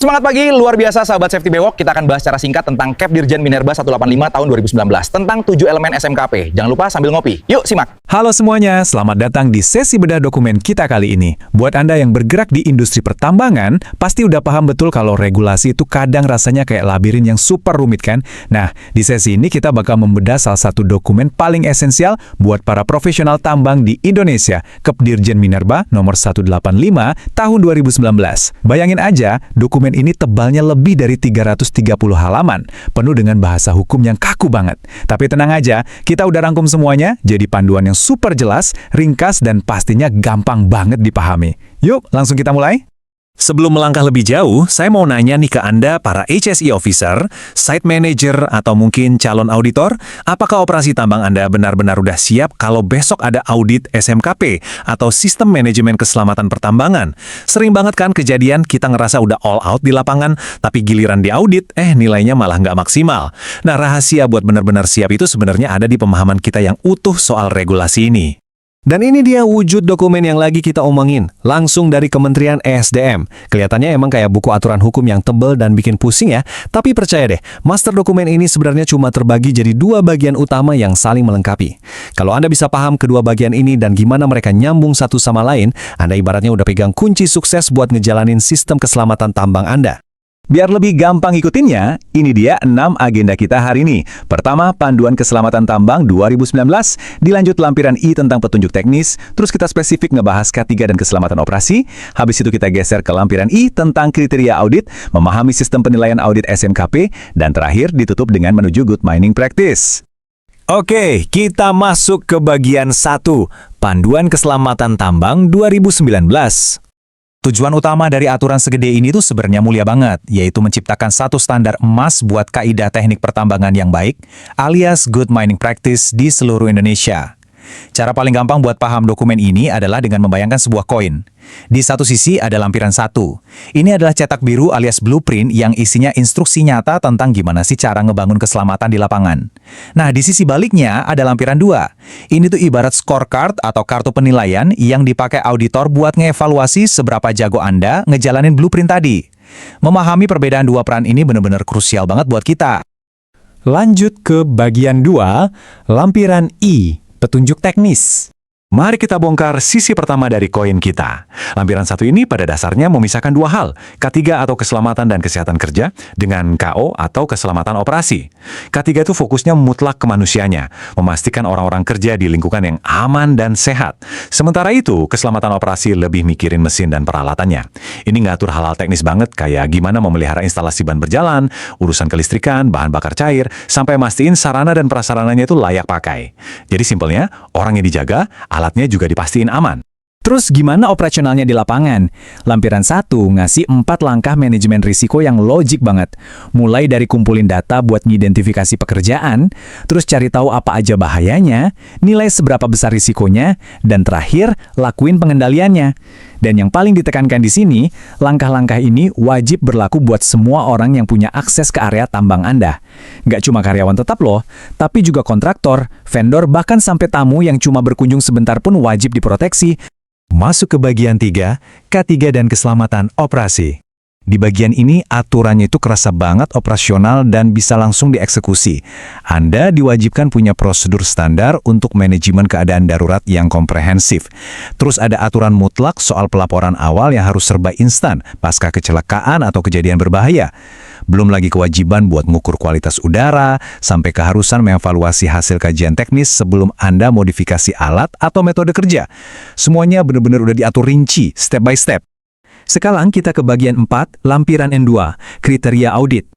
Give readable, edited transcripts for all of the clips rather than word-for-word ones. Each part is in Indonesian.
Semangat pagi, luar biasa sahabat Safety Bewok. Kita akan bahas secara singkat tentang Cap Dirjen Minerba 185 tahun 2019 tentang 7 elemen SMKP. Jangan lupa sambil ngopi. Yuk simak. Halo semuanya, selamat datang di sesi bedah dokumen kita kali ini. Buat Anda yang bergerak di industri pertambangan, pasti udah paham betul kalau regulasi itu kadang rasanya kayak labirin yang super rumit kan? Nah, di sesi ini kita bakal membedah salah satu dokumen paling esensial buat para profesional tambang di Indonesia, Cap Dirjen Minerba nomor 185 tahun 2019. Bayangin aja, dokumen ini tebalnya lebih dari 330 halaman, penuh dengan bahasa hukum yang kaku banget. Tapi tenang aja, kita udah rangkum semuanya, jadi panduan yang super jelas, ringkas, dan pastinya gampang banget dipahami. Yuk, langsung kita mulai. Sebelum melangkah lebih jauh, saya mau nanya nih ke Anda para HSE Officer, Site Manager, atau mungkin calon auditor, apakah operasi tambang Anda benar-benar udah siap kalau besok ada audit SMKP atau Sistem Manajemen Keselamatan Pertambangan? Sering banget kan kejadian kita ngerasa udah all out di lapangan, tapi giliran di audit, nilainya malah nggak maksimal. Nah, rahasia buat benar-benar siap itu sebenarnya ada di pemahaman kita yang utuh soal regulasi ini. Dan ini dia wujud dokumen yang lagi kita omongin, langsung dari Kementerian ESDM. Kelihatannya emang kayak buku aturan hukum yang tebel dan bikin pusing ya, tapi percaya deh, master dokumen ini sebenarnya cuma terbagi jadi dua bagian utama yang saling melengkapi. Kalau Anda bisa paham kedua bagian ini dan gimana mereka nyambung satu sama lain, Anda ibaratnya udah pegang kunci sukses buat ngejalanin sistem keselamatan tambang Anda. Biar lebih gampang ikutinnya, ini dia 6 agenda kita hari ini. Pertama, Panduan Keselamatan Tambang 2019, dilanjut lampiran I tentang petunjuk teknis, terus kita spesifik ngebahas K3 dan keselamatan operasi, habis itu kita geser ke lampiran I tentang kriteria audit, memahami sistem penilaian audit SMKP, dan terakhir ditutup dengan menuju Good Mining Practice. Oke, kita masuk ke bagian 1, Panduan Keselamatan Tambang 2019. Tujuan utama dari aturan segede ini tuh sebenarnya mulia banget, yaitu menciptakan satu standar emas buat kaidah teknik pertambangan yang baik, alias Good Mining Practice di seluruh Indonesia. Cara paling gampang buat paham dokumen ini adalah dengan membayangkan sebuah koin. Di satu sisi ada lampiran 1. Ini adalah cetak biru alias blueprint yang isinya instruksi nyata tentang gimana sih cara ngebangun keselamatan di lapangan. Nah, di sisi baliknya ada lampiran 2. Ini tuh ibarat scorecard atau kartu penilaian yang dipakai auditor buat ngevaluasi seberapa jago Anda ngejalanin blueprint tadi. Memahami perbedaan dua peran ini benar-benar krusial banget buat kita. Lanjut ke bagian 2, lampiran I. Petunjuk teknis. Mari kita bongkar sisi pertama dari koin kita. Lampiran 1 ini pada dasarnya memisahkan dua hal, K3 atau keselamatan dan kesehatan kerja, dengan KO atau keselamatan operasi. K3 itu fokusnya mutlak ke manusianya, memastikan orang-orang kerja di lingkungan yang aman dan sehat. Sementara itu, keselamatan operasi lebih mikirin mesin dan peralatannya. Ini ngatur hal-hal teknis banget kayak gimana memelihara instalasi ban berjalan, urusan kelistrikan, bahan bakar cair, sampai mastiin sarana dan prasarananya itu layak pakai. Jadi simpelnya, orang yang dijaga, alatnya juga dipastiin aman. Terus gimana operasionalnya di lapangan? Lampiran 1 ngasih 4 langkah manajemen risiko yang logik banget. Mulai dari kumpulin data buat ngidentifikasi pekerjaan, terus cari tahu apa aja bahayanya, nilai seberapa besar risikonya, dan terakhir lakuin pengendaliannya. Dan yang paling ditekankan di sini, langkah-langkah ini wajib berlaku buat semua orang yang punya akses ke area tambang Anda. Nggak cuma karyawan tetap loh, tapi juga kontraktor, vendor, bahkan sampai tamu yang cuma berkunjung sebentar pun wajib diproteksi. Masuk ke bagian 3, K3 dan keselamatan operasi. Di bagian ini aturannya itu kerasa banget operasional dan bisa langsung dieksekusi. Anda diwajibkan punya prosedur standar untuk manajemen keadaan darurat yang komprehensif. Terus ada aturan mutlak soal pelaporan awal yang harus serba instan pasca kecelakaan atau kejadian berbahaya. Belum lagi kewajiban buat ngukur kualitas udara, sampai keharusan mengevaluasi hasil kajian teknis sebelum Anda modifikasi alat atau metode kerja. Semuanya benar-benar udah diatur rinci, step by step. Sekarang kita ke bagian 4, lampiran N2, kriteria audit.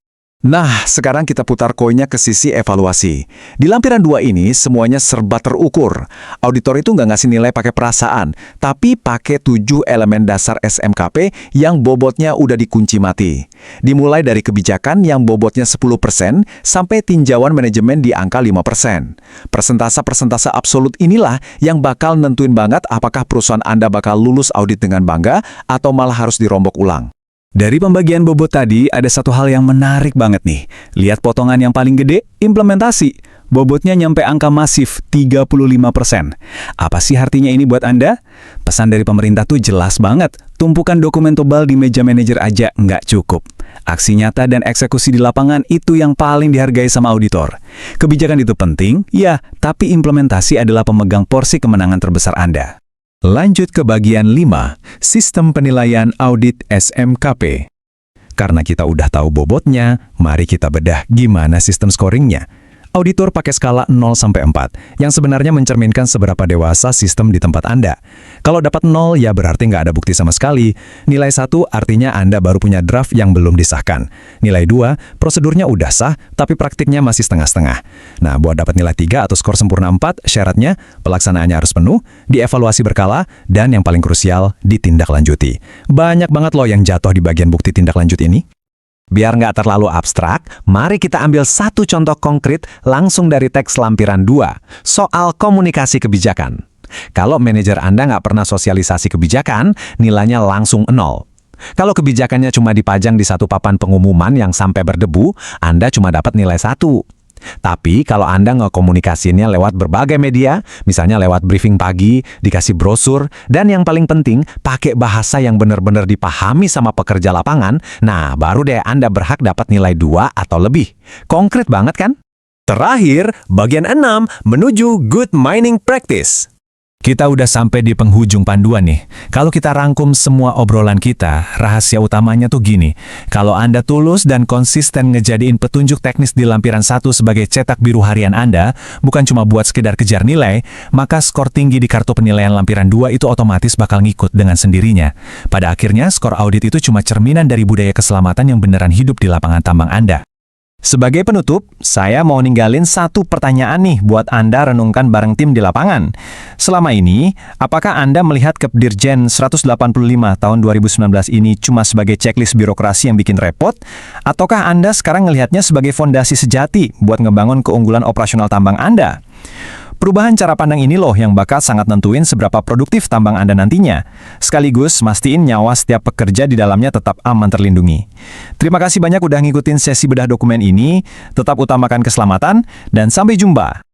Nah, sekarang kita putar koinnya ke sisi evaluasi. Di lampiran 2 ini semuanya serba terukur. Auditor itu nggak ngasih nilai pakai perasaan, tapi pakai 7 elemen dasar SMKP yang bobotnya udah dikunci mati. Dimulai dari kebijakan yang bobotnya 10% sampai tinjauan manajemen di angka 5%. Persentase-persentase absolut inilah yang bakal nentuin banget apakah perusahaan Anda bakal lulus audit dengan bangga atau malah harus dirombak ulang. Dari pembagian bobot tadi, ada satu hal yang menarik banget nih. Lihat potongan yang paling gede, implementasi. Bobotnya nyampe angka masif 35%. Apa sih artinya ini buat Anda? Pesan dari pemerintah tuh jelas banget. Tumpukan dokumen tebal di meja manajer aja nggak cukup. Aksi nyata dan eksekusi di lapangan itu yang paling dihargai sama auditor. Kebijakan itu penting, ya, tapi implementasi adalah pemegang porsi kemenangan terbesar Anda. Lanjut ke bagian 5, Sistem Penilaian Audit SMKP. Karena kita udah tahu bobotnya, mari kita bedah gimana sistem scoringnya. Auditor pakai skala 0-4, yang sebenarnya mencerminkan seberapa dewasa sistem di tempat Anda. Kalau dapat 0, ya berarti nggak ada bukti sama sekali. Nilai 1 artinya Anda baru punya draft yang belum disahkan. Nilai 2, prosedurnya udah sah, tapi praktiknya masih setengah-setengah. Nah, buat dapat nilai 3 atau skor sempurna 4, syaratnya pelaksanaannya harus penuh, dievaluasi berkala, dan yang paling krusial, ditindaklanjuti. Banyak banget loh yang jatuh di bagian bukti tindak lanjut ini. Biar nggak terlalu abstrak, mari kita ambil satu contoh konkret langsung dari teks lampiran 2, soal komunikasi kebijakan. Kalau manajer Anda nggak pernah sosialisasi kebijakan, nilainya langsung 0. Kalau kebijakannya cuma dipajang di satu papan pengumuman yang sampai berdebu, Anda cuma dapat nilai 1. Tapi kalau Anda ngekomunikasinya lewat berbagai media, misalnya lewat briefing pagi, dikasih brosur, dan yang paling penting, pakai bahasa yang benar-benar dipahami sama pekerja lapangan, nah baru deh Anda berhak dapat nilai 2 atau lebih. Konkret banget kan? Terakhir, bagian 6, menuju good mining practice. Kita udah sampai di penghujung panduan nih. Kalau kita rangkum semua obrolan kita, rahasia utamanya tuh gini. Kalau Anda tulus dan konsisten ngejadiin petunjuk teknis di lampiran 1 sebagai cetak biru harian Anda, bukan cuma buat sekedar kejar nilai, maka skor tinggi di kartu penilaian lampiran 2 itu otomatis bakal ngikut dengan sendirinya. Pada akhirnya, skor audit itu cuma cerminan dari budaya keselamatan yang beneran hidup di lapangan tambang Anda. Sebagai penutup, saya mau ninggalin satu pertanyaan nih buat Anda renungkan bareng tim di lapangan. Selama ini, apakah Anda melihat Kepdirjen 185 tahun 2019 ini cuma sebagai checklist birokrasi yang bikin repot? Ataukah Anda sekarang ngelihatnya sebagai fondasi sejati buat ngebangun keunggulan operasional tambang Anda? Perubahan cara pandang ini loh yang bakal sangat nentuin seberapa produktif tambang Anda nantinya. Sekaligus mastiin nyawa setiap pekerja di dalamnya tetap aman terlindungi. Terima kasih banyak udah ngikutin sesi bedah dokumen ini, tetap utamakan keselamatan, dan sampai jumpa.